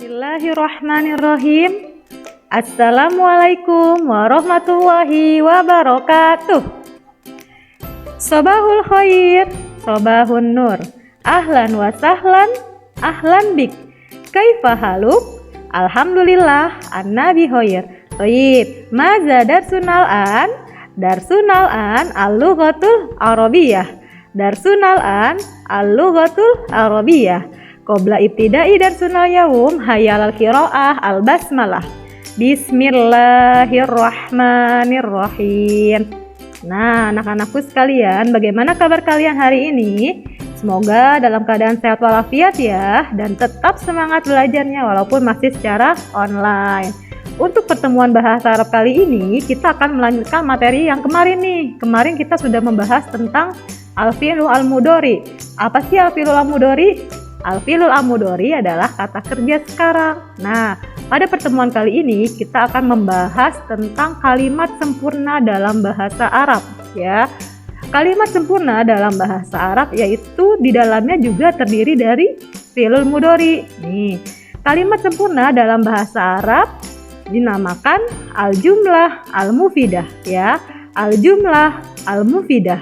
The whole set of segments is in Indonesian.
Bismillahirrahmanirrahim. Assalamualaikum warahmatullahi wabarakatuh. Sobahul khair, sobahun nur. Ahlan wa sahlan, ahlan bik. Kaifa haluk? Alhamdulillah, an-nabi khair. Thayyib, maza darsunal an? Darsunal an al-lughatul arabiyah. Darsunal an al-lughatul arabiyah. Qabla ibtida'i darsunal yawm hayal al-qira'ah al-basmalah. Bismillahirrahmanirrahim. Nah, anak-anakku sekalian, bagaimana kabar kalian hari ini? Semoga dalam keadaan sehat walafiat ya, dan tetap semangat belajarnya walaupun masih secara online. Untuk pertemuan bahasa Arab kali ini, kita akan melanjutkan materi yang kemarin nih. Kemarin kita sudah membahas tentang al-fi'lu al-mudhari. Apa sih al-fi'lu al-mudhari? Al-fi'lul amudhari adalah kata kerja sekarang. Nah, pada pertemuan kali ini kita akan membahas tentang kalimat sempurna dalam bahasa Arab ya. Kalimat sempurna dalam bahasa Arab yaitu di dalamnya juga terdiri dari fi'lul mudhari. Nih, kalimat sempurna dalam bahasa Arab dinamakan al-jumlah al-mufidah ya. Al-jumlah al-mufidah.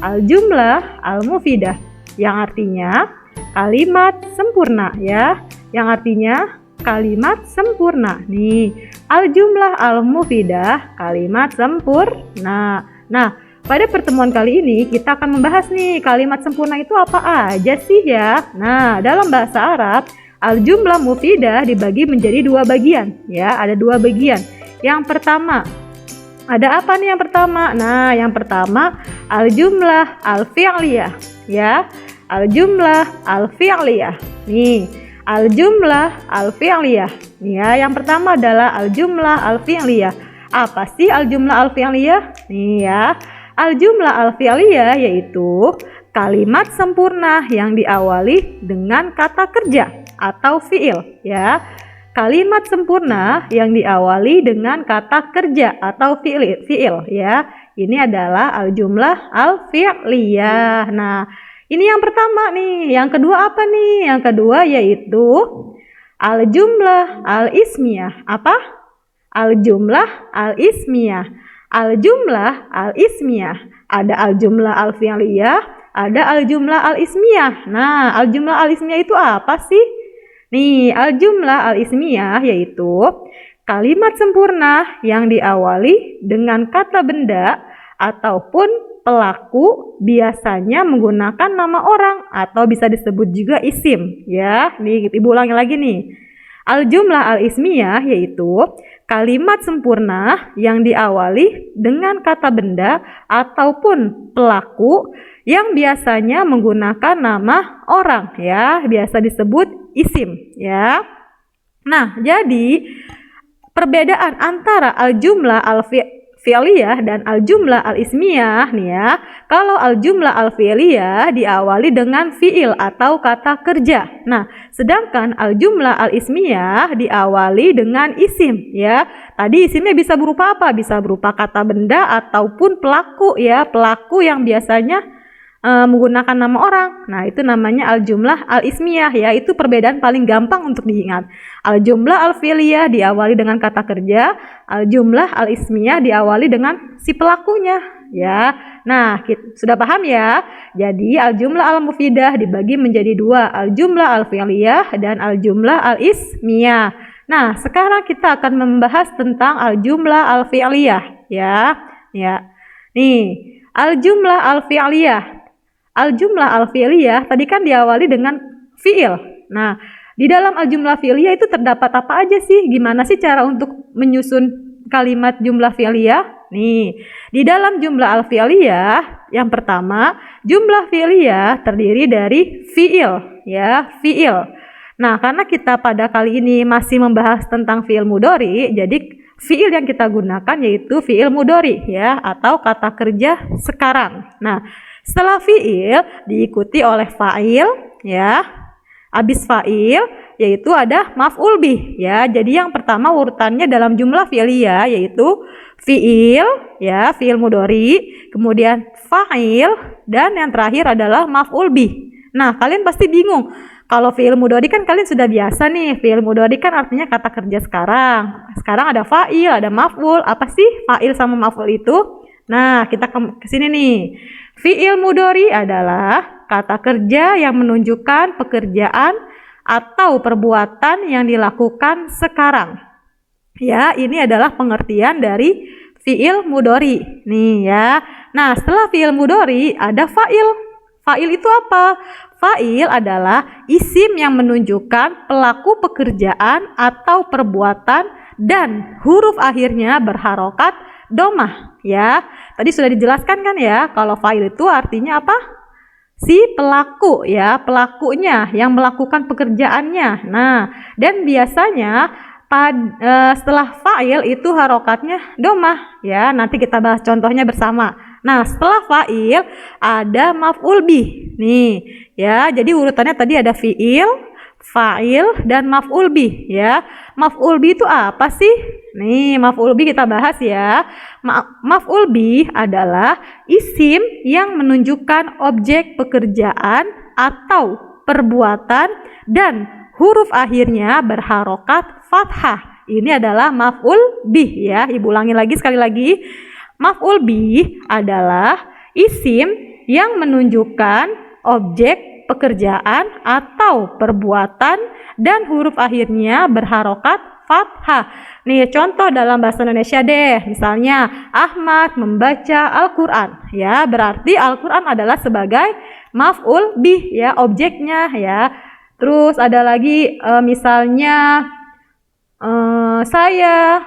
Al-jumlah al-mufidah yang artinya kalimat sempurna ya, yang artinya kalimat sempurna. Nih, al-jumlah al-mufidah, kalimat sempurna. Nah, pada pertemuan kali ini kita akan membahas nih kalimat sempurna itu apa aja sih ya. Nah, dalam bahasa Arab, al-jumlah mufidah dibagi menjadi dua bagian ya, ada dua bagian. Yang pertama, ada apa nih yang pertama? Nah, yang pertama al-jumlah al-fi'liyah ya. Al-jumlah al-fi'liyah. Nih, al-jumlah al-fi'liyah. Nih ya, yang pertama adalah al-jumlah al-fi'liyah. Apa sih al-jumlah al-fi'liyah? Nih ya, al-jumlah al-fi'liyah yaitu kalimat sempurna yang diawali dengan kata kerja atau fi'il ya. Kalimat sempurna yang diawali dengan kata kerja atau fi'il ya. Ini adalah al-jumlah al-fi'liyah. Nah, ini yang pertama nih. Yang kedua apa nih? Yang kedua yaitu al-jumlah al-ismiyah. Apa? Al-jumlah al-ismiyah. Al-jumlah al-ismiyah. Ada al-jumlah al-fi'liyah, ada al-jumlah al-ismiyah. Nah, al-jumlah al-ismiyah itu apa sih? Nih, al-jumlah al-ismiyah yaitu kalimat sempurna yang diawali dengan kata benda ataupun pelaku, biasanya menggunakan nama orang atau bisa disebut juga isim ya. Nih, ibu ulangi lagi nih. Al-jumlah al-ismiyah yaitu kalimat sempurna yang diawali dengan kata benda ataupun pelaku yang biasanya menggunakan nama orang ya, biasa disebut isim ya. Nah, jadi perbedaan antara al-jumlah al-fi'liyah dan al-jumlah al-ismiyah nih ya. Kalau al-jumlah al-fi'liyah diawali dengan fi'il atau kata kerja. Nah, sedangkan al-jumlah al-ismiyah diawali dengan isim ya. Tadi isimnya bisa berupa apa? Bisa berupa kata benda ataupun pelaku ya. Pelaku yang biasanya menggunakan nama orang. Nah, itu namanya al-jumlah al-ismiyah ya. Itu perbedaan paling gampang untuk diingat. Al-jumlah al-fi'liyah diawali dengan kata kerja, al-jumlah al-ismiyah diawali dengan si pelakunya ya. Nah, sudah paham ya? Jadi al-jumlah al-mufidah dibagi menjadi dua, al-jumlah al-fi'liyah dan al-jumlah al-ismiyah. Nah, sekarang kita akan membahas tentang al-jumlah al-fi'liyah ya. Ya. Nih, al-jumlah al-fi'liyah. Al-jumlah al-fi'liyah tadi kan diawali dengan fi'il. Nah, di dalam al-jumlah fi'liyah itu terdapat apa aja sih? Gimana sih cara untuk menyusun kalimat jumlah fi'liyah? Nih, di dalam jumlah al-fi'liyah yang pertama, jumlah fi'liyah terdiri dari fi'il ya, fi'il. Nah, karena kita pada kali ini masih membahas tentang fi'il mudhari, jadi fi'il yang kita gunakan yaitu fi'il mudhari ya, atau kata kerja sekarang. Nah, setelah fi'il diikuti oleh fa'il ya. Habis fa'il yaitu ada maf'ul bih ya. Jadi yang pertama urutannya dalam jumlah fi'liyah yaitu fi'il ya, fi'il mudhari, kemudian fa'il dan yang terakhir adalah maf'ul bih. Nah, kalian pasti bingung. Kalau fi'il mudhari kan kalian sudah biasa nih. Fi'il mudhari kan artinya kata kerja sekarang. Sekarang ada fa'il, ada maf'ul. Apa sih fa'il sama maf'ul itu? Nah, kita ke sini nih. Fi'il mudhari adalah kata kerja yang menunjukkan pekerjaan atau perbuatan yang dilakukan sekarang. Ya, ini adalah pengertian dari fi'il mudhari. Nih ya. Nah, setelah fi'il mudhari ada fa'il. Fa'il itu apa? Fa'il adalah isim yang menunjukkan pelaku pekerjaan atau perbuatan dan huruf akhirnya berharokat domah. Ya, tadi sudah dijelaskan kan ya, kalau fa'il itu artinya apa? Si pelaku ya, pelakunya yang melakukan pekerjaannya. Nah, dan biasanya setelah fa'il itu harokatnya domah ya. Nanti kita bahas contohnya bersama. Nah, setelah fa'il ada maf'ul bih. Nih, ya. Jadi urutannya tadi ada fi'il, fa'il dan maf'ul bih ya. Maf'ul bih itu apa sih? Nih, maf'ul bih kita bahas ya. Maf'ul bih adalah isim yang menunjukkan objek pekerjaan atau perbuatan dan huruf akhirnya berharokat fathah. Ini adalah maf'ul bih ya. Ibu ulangi lagi sekali lagi. Maf'ul bih adalah isim yang menunjukkan objek pekerjaan atau perbuatan dan huruf akhirnya berharokat fathah. Nih contoh dalam bahasa Indonesia deh. Misalnya Ahmad membaca Al-Quran ya. Berarti Al-Quran adalah sebagai maf'ul bih ya, objeknya ya. Terus ada lagi misalnya saya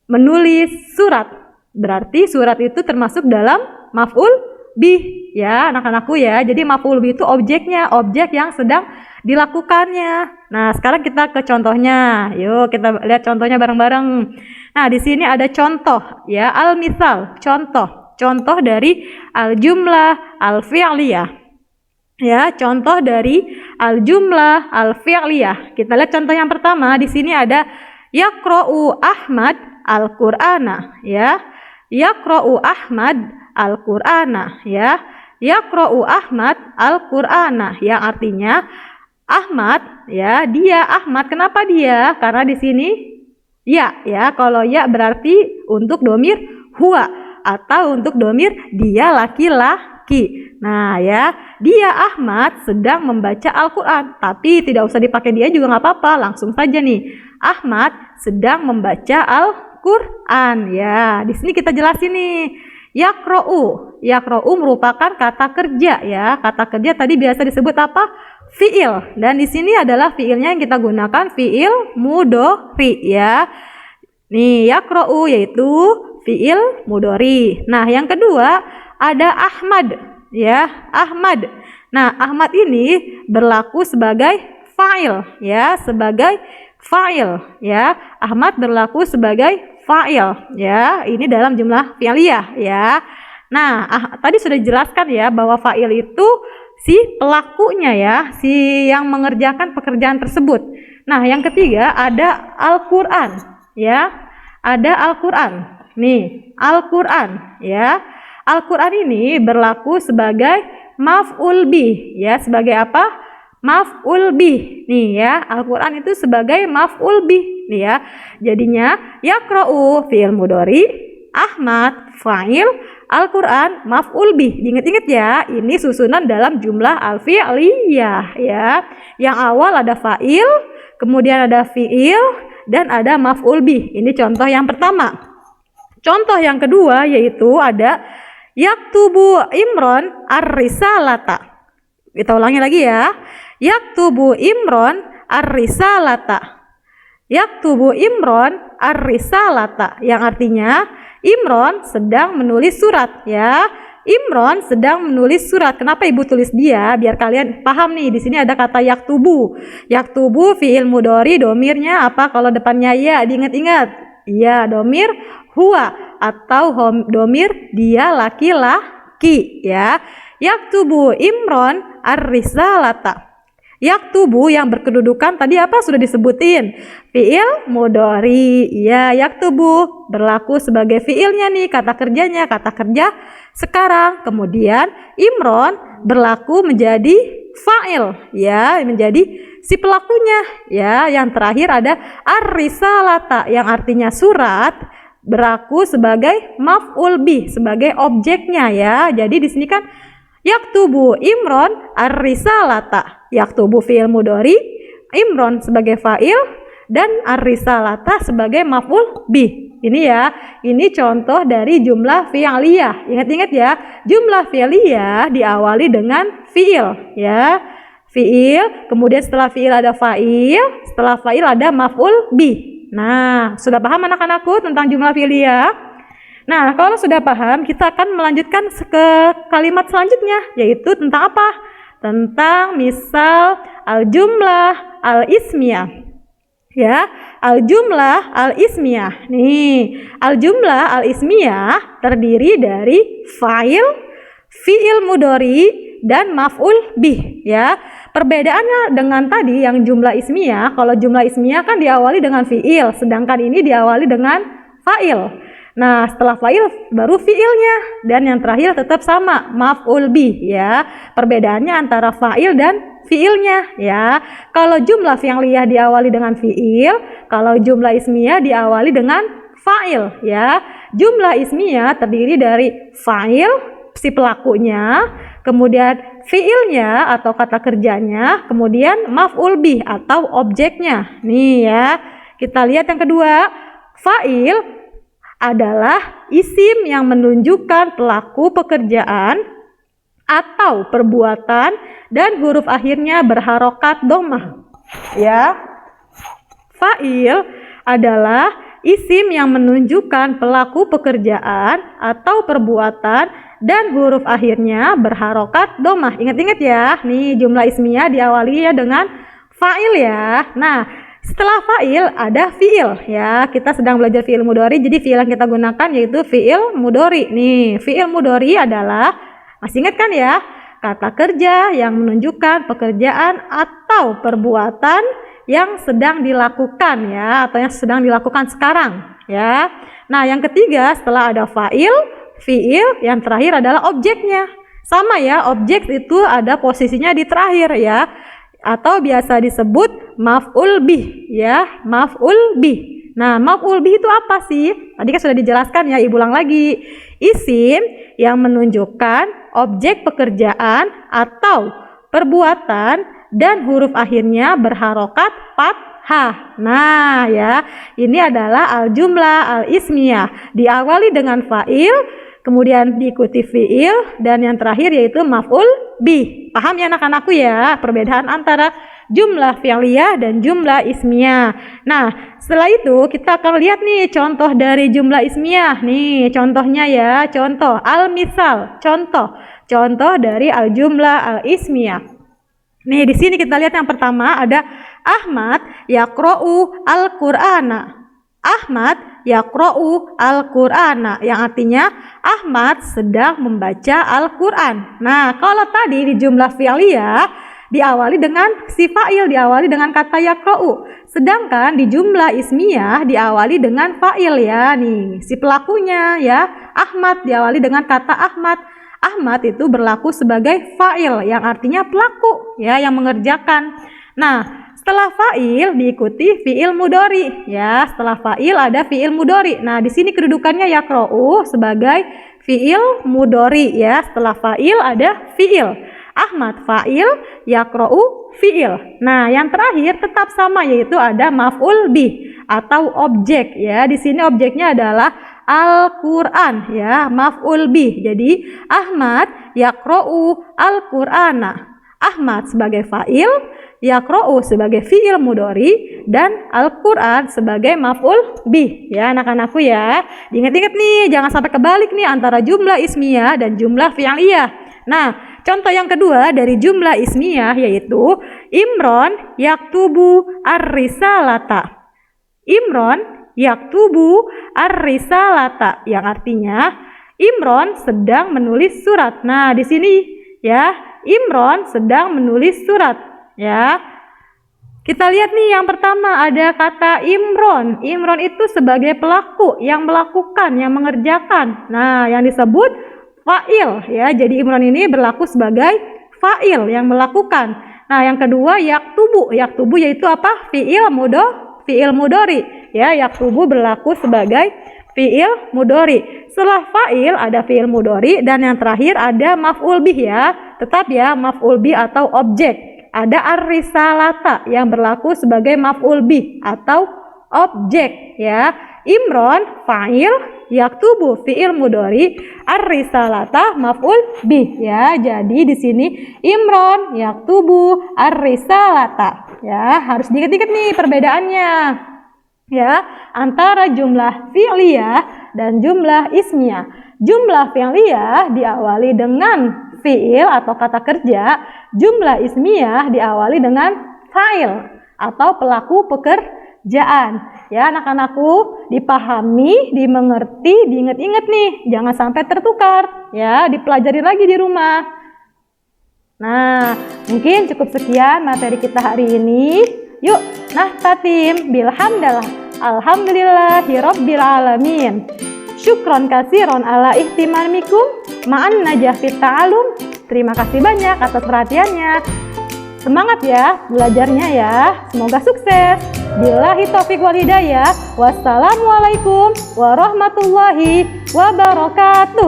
menulis surat. Berarti surat itu termasuk dalam maf'ul bih ya anak-anakku ya. Jadi maf'ul bih itu objeknya, objek yang sedang dilakukannya. Nah, sekarang kita ke contohnya. Yuk kita lihat contohnya bareng-bareng. Nah, di sini ada contoh ya, al-misal, contoh dari al-jumlah al-fi'liyah. Ya, contoh dari al-jumlah al-fi'liyah. Kita lihat contoh yang pertama. Di sini ada yaqra'u Ahmad al-Qur'ana ya. Yaqra'u Ahmad al-Qur'ana ya. Yaqra'u Ahmad al-Qur'ana yang artinya Ahmad ya, dia Ahmad. Kenapa dia? Karena di sini ya, kalau ya berarti untuk domir huwa atau untuk domir dia laki-laki. Nah ya, dia Ahmad sedang membaca Al-Quran. Tapi tidak usah dipakai dia juga nggak apa-apa, langsung saja nih. Ahmad sedang membaca Al-Quran ya. Di sini kita jelasin nih. Yaqra'u merupakan kata kerja ya. Kata kerja tadi biasa disebut apa? Fi'il. Dan di sini adalah fi'ilnya yang kita gunakan fi'il mudhari ya. Nih, yaqra'u yaitu fi'il mudhari. Nah, yang kedua ada Ahmad ya, Ahmad. Nah, Ahmad ini berlaku sebagai fa'il ya, sebagai fa'il ya. Ahmad berlaku sebagai fa'il ya. Ini dalam jumlah fi'liyah ya. Nah, tadi sudah dijelaskan ya bahwa fa'il itu si pelakunya ya, si yang mengerjakan pekerjaan tersebut. Nah, yang ketiga ada Al-Qur'an ya. Ada Al-Qur'an. Nih, Al-Qur'an ya. Al-Qur'an ini berlaku sebagai maf'ul bih ya. Sebagai apa? Maf'ul bih. Nih ya, Al-Qur'an itu sebagai maf'ul bih nih ya. Jadinya yaqra'u fi'il mudhari, Ahmad fa'il, Al-Qur'an maf'ul bih. Ingat-ingat ya, ini susunan dalam jumlah al-fi'liyah ya. Yang awal ada fa'il, kemudian ada fi'il dan ada maf'ul bih. Ini contoh yang pertama. Contoh yang kedua yaitu ada yaktubu Imron ar-risalata. Kita ulangi lagi ya. Yaktubu Imron ar-risalata. Yaktubu Imron ar-risalata yang artinya Imron sedang menulis surat ya. Imron sedang menulis surat. Kenapa ibu tulis dia? Biar kalian paham nih. Di sini ada kata yaktubu. Yaktubu fi'il mudhari, domirnya apa kalau depannya ya? Diingat-ingat. Ya, domir huwa atau domir dia laki-laki ya. Yaktubu Imron ar-risalata. Yaktubu yang berkedudukan tadi apa sudah disebutin? Fi'il mudhari. Ya, yaktubu berlaku sebagai fi'ilnya nih, kata kerjanya, kata kerja sekarang. Kemudian Imron berlaku menjadi fa'il ya, menjadi si pelakunya ya. Yang terakhir ada ar-risalata yang artinya surat, berlaku sebagai maf'ul bih, sebagai objeknya ya. Jadi di sini kan yaktubu Imron ar-risalata, yaktubu fi'il mudhari, Imron sebagai fa'il dan ar-risalata sebagai maf'ul bih. Ini ya, ini contoh dari jumlah fi'liyah. Ingat-ingat ya, jumlah fi'liyah diawali dengan fi'il ya. Fi'il, kemudian setelah fi'il ada fa'il, setelah fa'il ada maf'ul bih. Nah, sudah paham anak-anakku tentang jumlah fi'liyah? Nah, kalau sudah paham, kita akan melanjutkan ke kalimat selanjutnya, yaitu tentang apa? Tentang misal al-jumlah al-ismiyah. Ya, al-jumlah al-ismiyah. Nih, al-jumlah al-ismiyah terdiri dari fa'il, fi'il mudhari, dan maf'ul bih ya. Perbedaannya dengan tadi yang jumlah ismiyah, kalau jumlah ismiyah kan diawali dengan fi'il, sedangkan ini diawali dengan fa'il. Nah, setelah fa'il baru fi'ilnya, dan yang terakhir tetap sama, maf'ul bih ya. Perbedaannya antara fa'il dan fi'ilnya ya. Kalau jumlah fi'liyah diawali dengan fi'il, kalau jumlah ismiyah diawali dengan fa'il ya. Jumlah ismiyah terdiri dari fa'il, si pelakunya, kemudian fi'ilnya atau kata kerjanya, kemudian maf'ul bih atau objeknya. Nih ya, kita lihat yang kedua. Fa'il adalah isim yang menunjukkan pelaku pekerjaan atau perbuatan dan huruf akhirnya berharokat dhammah. Ya. Fa'il adalah isim yang menunjukkan pelaku pekerjaan atau perbuatan dan huruf akhirnya berharokat dhammah. Ingat-ingat ya, nih jumlah ismiyah diawali ya dengan fa'il ya. Nah, setelah fa'il ada fi'il ya. Kita sedang belajar fi'il mudhari, jadi fi'il yang kita gunakan yaitu fi'il mudhari. Nih, fi'il mudhari adalah, masih ingat kan ya, kata kerja yang menunjukkan pekerjaan atau perbuatan yang sedang dilakukan ya, atau yang sedang dilakukan sekarang ya. Nah, yang ketiga setelah ada fa'il, fi'il, yang terakhir adalah objeknya. Sama ya, objek itu ada posisinya di terakhir ya, atau biasa disebut maf'ul bih ya, maf'ul bih. Nah, maf'ul bih itu apa sih? Tadi kan sudah dijelaskan ya, Ibu ulang lagi. Isim yang menunjukkan objek pekerjaan atau perbuatan dan huruf akhirnya berharokat fathah. Nah ya, ini adalah al-jumlah al-ismiyah. Diawali dengan fa'il, kemudian diikuti fi'il, dan yang terakhir yaitu maf'ul bih. Paham ya anak-anakku ya, perbedaan antara jumlah fi'liyah dan jumlah ismiyah. Nah, setelah itu kita akan lihat nih contoh dari jumlah ismiyah. Nih contohnya ya, contoh al-misal, contoh dari al-jumlah al-ismiyah. Nih di sini kita lihat yang pertama ada Ahmad yaqra'u al-Qur'ana. Ahmad yaqra'u al-Qur'ana, yang artinya Ahmad sedang membaca Al-Qur'an. Nah, kalau tadi di jumlah fi'liyah diawali dengan si fa'il, diawali dengan kata yaqra'u. Sedangkan di jumlah ismiyah diawali dengan fa'il ya. Nih, si pelakunya ya, Ahmad diawali dengan kata Ahmad. Ahmad itu berlaku sebagai fa'il yang artinya pelaku ya, yang mengerjakan. Nah, setelah fa'il diikuti fi'il mudhari ya. Setelah fa'il ada fi'il mudhari. Nah, di sini kedudukannya yaqra'u sebagai fi'il mudhari ya. Setelah fa'il ada fi'il. Ahmad fa'il, yaqra'u fi'il. Nah, yang terakhir tetap sama, yaitu ada maf'ul bih atau objek ya. Di sini objeknya adalah Al-Qur'an ya, maf'ul bih. Jadi Ahmad yaqra'u al-Qur'ana. Ahmad sebagai fa'il, yaqra'u sebagai fi'il mudhari, dan Al-Qur'an sebagai maf'ul bih ya anak-anakku ya. Diingat-ingat nih, jangan sampai kebalik nih antara jumlah ismiyah dan jumlah fi'liyah. Nah, contoh yang kedua dari jumlah ismiyah yaitu Imron yaktubu ar-risalata. Imron yaktubu ar-risalata, yang artinya Imron sedang menulis surat. Nah, di sini ya, Imron sedang menulis surat ya. Kita lihat nih yang pertama ada kata Imron. Imron itu sebagai pelaku yang melakukan, yang mengerjakan. Nah, yang disebut fa'il ya. Jadi Imron ini berlaku sebagai fa'il yang melakukan. Nah, yang kedua yaktubu. Yaktubu yaitu apa? Fi'il mudhari. Ya, yaktubu berlaku sebagai fi'il mudhari. Setelah fa'il ada fi'il mudhari dan yang terakhir ada maf'ul bih ya. Tetap ya, maf'ul bih atau objek. Ada ar-risalata yang berlaku sebagai maf'ul bih atau objek ya. Imron fa'il, yaktubu fi'il mudhari, ar-risalata maf'ul bih ya. Jadi di sini Imron yaktubu ar-risalata ya. Harus diingat-ingat nih perbedaannya ya antara jumlah fi'liyah dan jumlah ismiyah. Jumlah fi'liyah diawali dengan fi'il atau kata kerja, jumlah ismiyah diawali dengan fa'il atau pelaku pekerjaan. Ya anak-anakku, dipahami, dimengerti, diingat-ingat nih, jangan sampai tertukar ya, dipelajari lagi di rumah. Nah, mungkin cukup sekian materi kita hari ini. Yuk, nahtatim bilhamdalah. Alhamdulillahirabbil alamin. Syukron kasiron ala ihtimamikum ma'an najah fit ta'alum. Terima kasih banyak atas perhatiannya. Semangat ya belajarnya ya. Semoga sukses. Billahi taufiq wal hidayah. Wassalamualaikum warahmatullahi wabarakatuh.